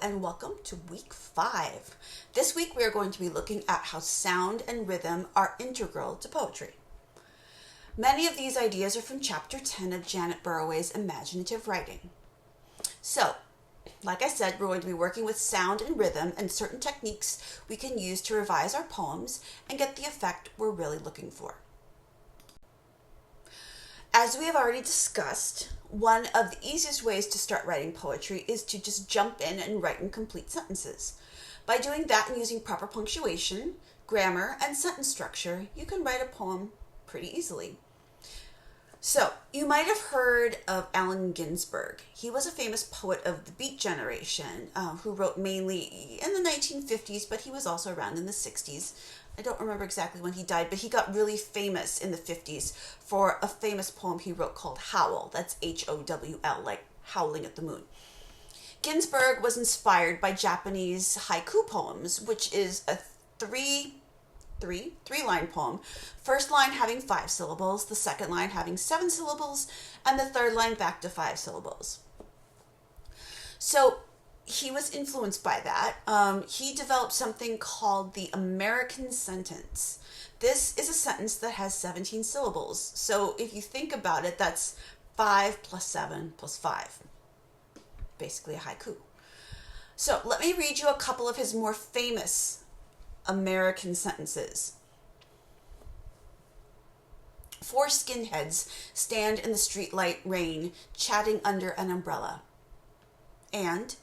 and welcome to week 5. This week we are going to be looking at how sound and rhythm are integral to poetry. Many of these ideas are from chapter 10 of Janet Burroway's Imaginative Writing. So, like I said, we're going to be working with sound and rhythm and certain techniques we can use to revise our poems and get the effect we're really looking for. As we have already discussed, one of the easiest ways to start writing poetry is to just jump in and write in complete sentences. By doing that and using proper punctuation, grammar, and sentence structure, you can write a poem pretty easily. So, you might have heard of Allen Ginsberg. He was a famous poet of the Beat generation who wrote mainly in the 1950s, but he was also around in the 60s. I don't remember exactly when he died, but he got really famous in the 50s for a famous poem he wrote called Howl. That's H-O-W-L, like howling at the moon. Ginsberg was inspired by Japanese haiku poems, which is a three-line poem. First line having 5 syllables, the second line having 7 syllables, and the third line back to 5 syllables. So he was influenced by that. He developed something called the American sentence. This is a sentence that has 17 syllables. So if you think about it, that's 5 plus 7 plus 5. Basically a haiku. So let me read you a couple of his more famous American sentences. 4 skinheads stand in the streetlight rain, chatting under an umbrella. And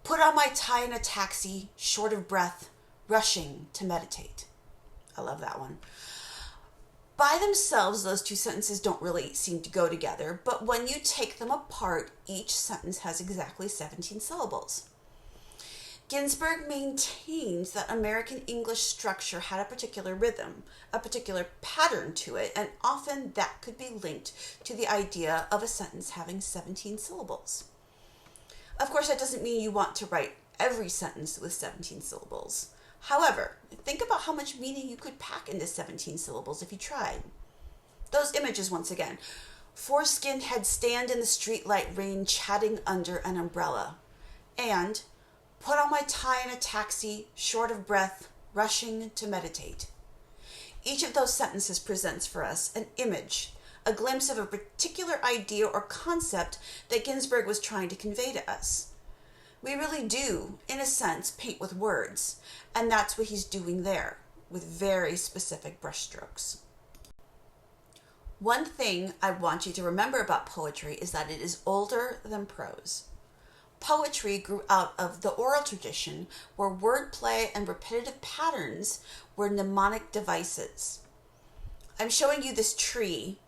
put on my tie in a taxi, short of breath, rushing to meditate. I love that one. By themselves, those 2 sentences don't really seem to go together, but when you take them apart, each sentence has exactly 17 syllables. Ginsberg maintains that American English structure had a particular rhythm, a particular pattern to it, and often that could be linked to the idea of a sentence having 17 syllables. Of course, that doesn't mean you want to write every sentence with 17 syllables. However, think about how much meaning you could pack into 17 syllables if you tried. Those images once again. 4 skinheads stand in the streetlight rain chatting under an umbrella. And put on my tie in a taxi, short of breath, rushing to meditate. Each of those sentences presents for us an image, a glimpse of a particular idea or concept that Ginsberg was trying to convey to us. We really do, in a sense, paint with words, and that's what he's doing there, with very specific brushstrokes. One thing I want you to remember about poetry is that it is older than prose. Poetry grew out of the oral tradition where wordplay and repetitive patterns were mnemonic devices. I'm showing you this tree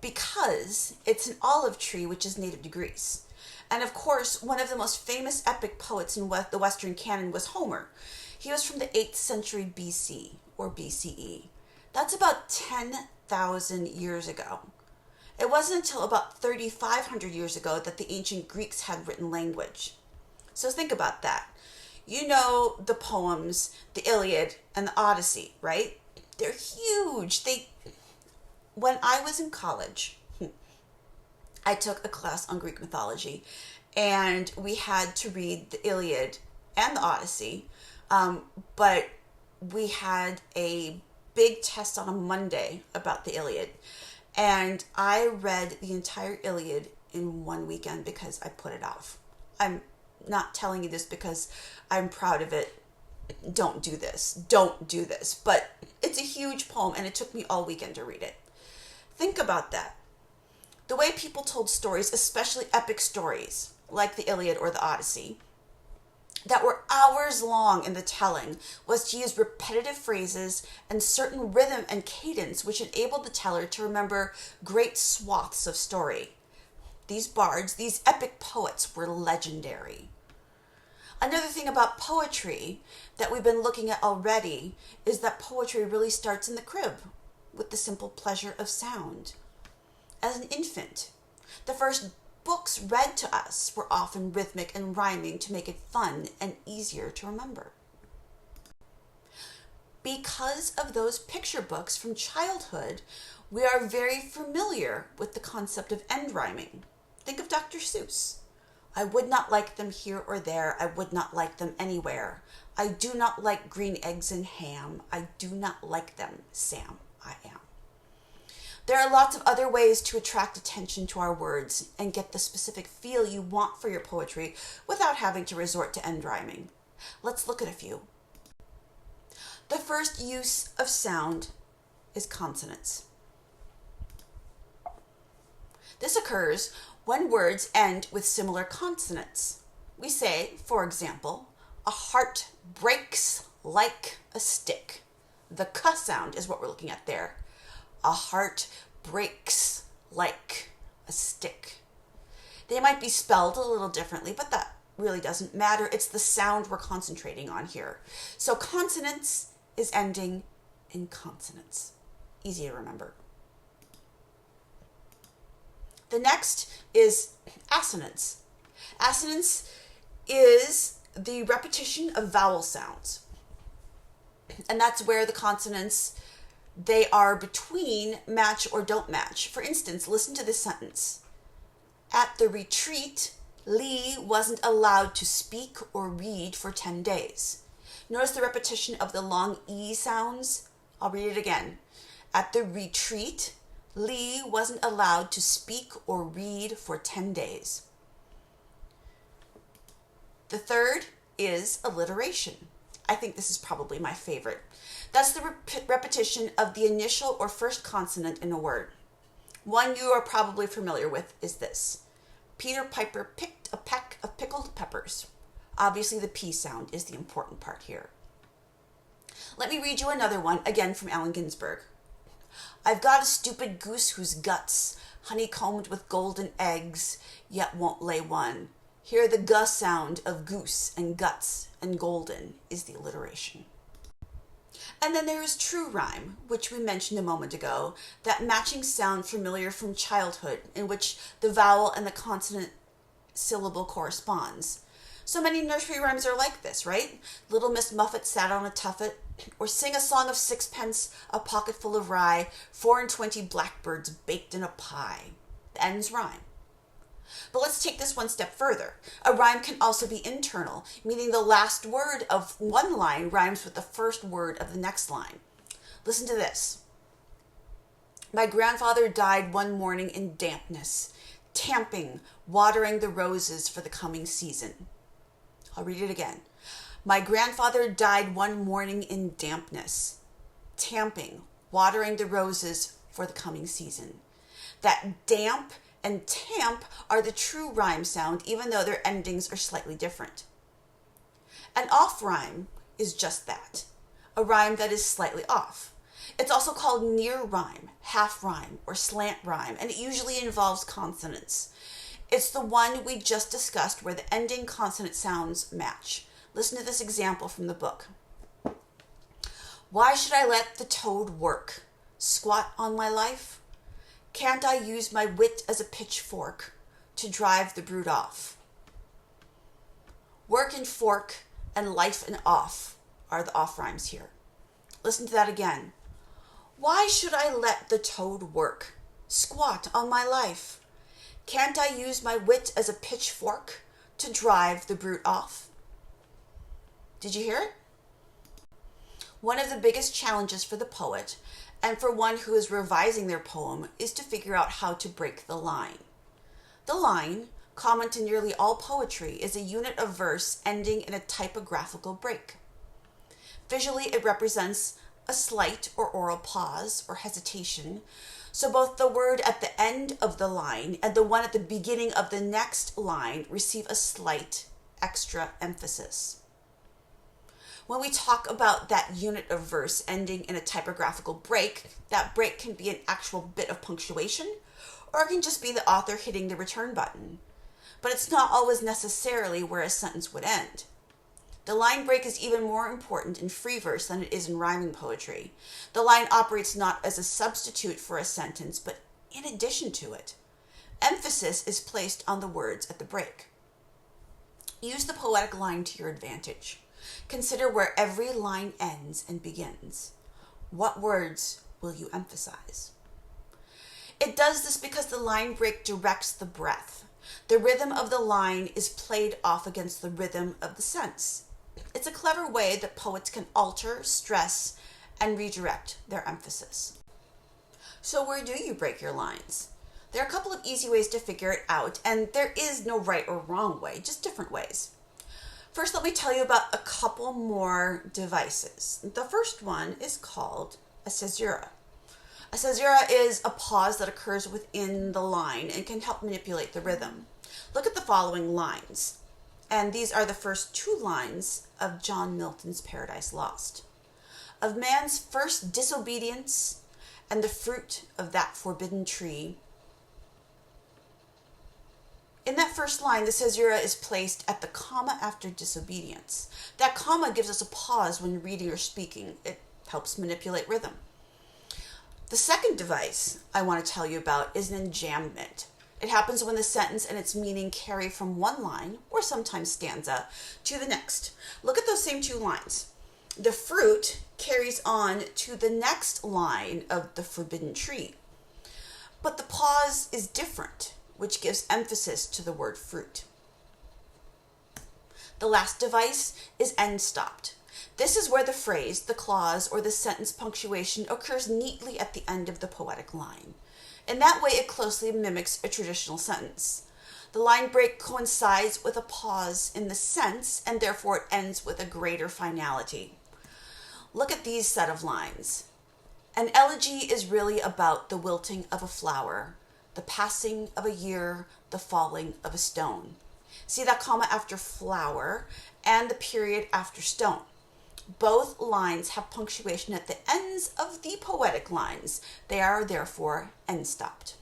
because it's an olive tree which is native to Greece. And of course, one of the most famous epic poets in the Western canon was Homer. He was from the 8th century BC or BCE. That's about 10,000 years ago. It wasn't until about 3,500 years ago that the ancient Greeks had written language. So think about that. You know the poems, the Iliad and the Odyssey, right? They're huge. When I was in college, I took a class on Greek mythology, and we had to read the Iliad and the Odyssey, but we had a big test on a Monday about the Iliad, and I read the entire Iliad in one weekend because I put it off. I'm not telling you this because I'm proud of it. Don't do this. But it's a huge poem, and it took me all weekend to read it. Think about that. The way people told stories, especially epic stories, like the Iliad or the Odyssey, that were hours long in the telling, was to use repetitive phrases and certain rhythm and cadence which enabled the teller to remember great swaths of story. These bards, these epic poets, were legendary. Another thing about poetry that we've been looking at already is that poetry really starts in the crib, with the simple pleasure of sound. As an infant, the first books read to us were often rhythmic and rhyming to make it fun and easier to remember. Because of those picture books from childhood, we are very familiar with the concept of end rhyming. Think of Dr. Seuss. I would not like them here or there. I would not like them anywhere. I do not like green eggs and ham. I do not like them, Sam. I am. There are lots of other ways to attract attention to our words and get the specific feel you want for your poetry without having to resort to end rhyming. Let's look at a few. The first use of sound is consonants. This occurs when words end with similar consonants. We say, for example, a heart breaks like a stick. The k sound is what we're looking at there. A heart breaks like a stick. They might be spelled a little differently, but that really doesn't matter. It's the sound we're concentrating on here. So consonants is ending in consonants. Easy to remember. The next is assonance. Assonance is the repetition of vowel sounds. And that's where the consonants, they are between match or don't match. For instance, listen to this sentence. At the retreat, Lee wasn't allowed to speak or read for 10 days. Notice the repetition of the long E sounds. I'll read it again. At the retreat, Lee wasn't allowed to speak or read for 10 days. The third is alliteration. I think this is probably my favorite. That's the repetition of the initial or first consonant in a word. One you are probably familiar with is this. Peter Piper picked a peck of pickled peppers. Obviously, the P sound is the important part here. Let me read you another one, again from Allen Ginsberg. I've got a stupid goose whose guts, honeycombed with golden eggs, yet won't lay one. Here the g sound of goose and guts and golden is the alliteration. And then there is true rhyme, which we mentioned a moment ago, that matching sound familiar from childhood in which the vowel and the consonant syllable corresponds. So many nursery rhymes are like this, right? Little Miss Muffet sat on a tuffet, or sing a song of sixpence, a pocket full of rye, 24 blackbirds baked in a pie. The ends rhyme. But let's take this one step further. A rhyme can also be internal, meaning the last word of one line rhymes with the first word of the next line. Listen to this. My grandfather died one morning in dampness, tamping, watering the roses for the coming season. I'll read it again. My grandfather died one morning in dampness, tamping, watering the roses for the coming season. That damp and tamp are the true rhyme sound, even though their endings are slightly different. An off rhyme is just that, a rhyme that is slightly off. It's also called near rhyme, half rhyme, or slant rhyme, and it usually involves consonants. It's the one we just discussed where the ending consonant sounds match. Listen to this example from the book. Why should I let the toad work? Squat on my life? Can't I use my wit as a pitchfork to drive the brute off? Work and fork and life and off are the off rhymes here. Listen to that again. Why should I let the toad work? Squat on my life. Can't I use my wit as a pitchfork to drive the brute off? Did you hear it? One of the biggest challenges for the poet, and for one who is revising their poem, is to figure out how to break the line. The line, common to nearly all poetry, is a unit of verse ending in a typographical break. Visually, it represents a slight or oral pause or hesitation, so both the word at the end of the line and the one at the beginning of the next line receive a slight extra emphasis. When we talk about that unit of verse ending in a typographical break, that break can be an actual bit of punctuation, or it can just be the author hitting the return button. But it's not always necessarily where a sentence would end. The line break is even more important in free verse than it is in rhyming poetry. The line operates not as a substitute for a sentence, but in addition to it. Emphasis is placed on the words at the break. Use the poetic line to your advantage. Consider where every line ends and begins. What words will you emphasize? It does this because the line break directs the breath. The rhythm of the line is played off against the rhythm of the sense. It's a clever way that poets can alter, stress, and redirect their emphasis. So where do you break your lines? There are a couple of easy ways to figure it out, and there is no right or wrong way, just different ways. First, let me tell you about a couple more devices. The first one is called a caesura. A caesura is a pause that occurs within the line and can help manipulate the rhythm. Look at the following lines, and these are the first two lines of John Milton's Paradise Lost. Of man's first disobedience and the fruit of that forbidden tree. In that first line, the caesura is placed at the comma after disobedience. That comma gives us a pause when reading or speaking. It helps manipulate rhythm. The second device I want to tell you about is an enjambment. It happens when the sentence and its meaning carry from one line, or sometimes stanza, to the next. Look at those same two lines. The fruit carries on to the next line of the forbidden tree. But the pause is different, which gives emphasis to the word fruit. The last device is end stopped. This is where the phrase, the clause, or the sentence punctuation occurs neatly at the end of the poetic line. In that way, it closely mimics a traditional sentence. The line break coincides with a pause in the sense, and therefore it ends with a greater finality. Look at these set of lines. An elegy is really about the wilting of a flower, the passing of a year, the falling of a stone. See that comma after flower and the period after stone. Both lines have punctuation at the ends of the poetic lines. They are therefore end stopped.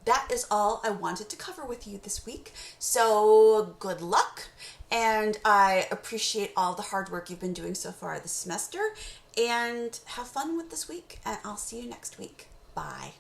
That is all I wanted to cover with you this week. So good luck, and I appreciate all the hard work you've been doing so far this semester, and have fun with this week, and I'll see you next week. Bye.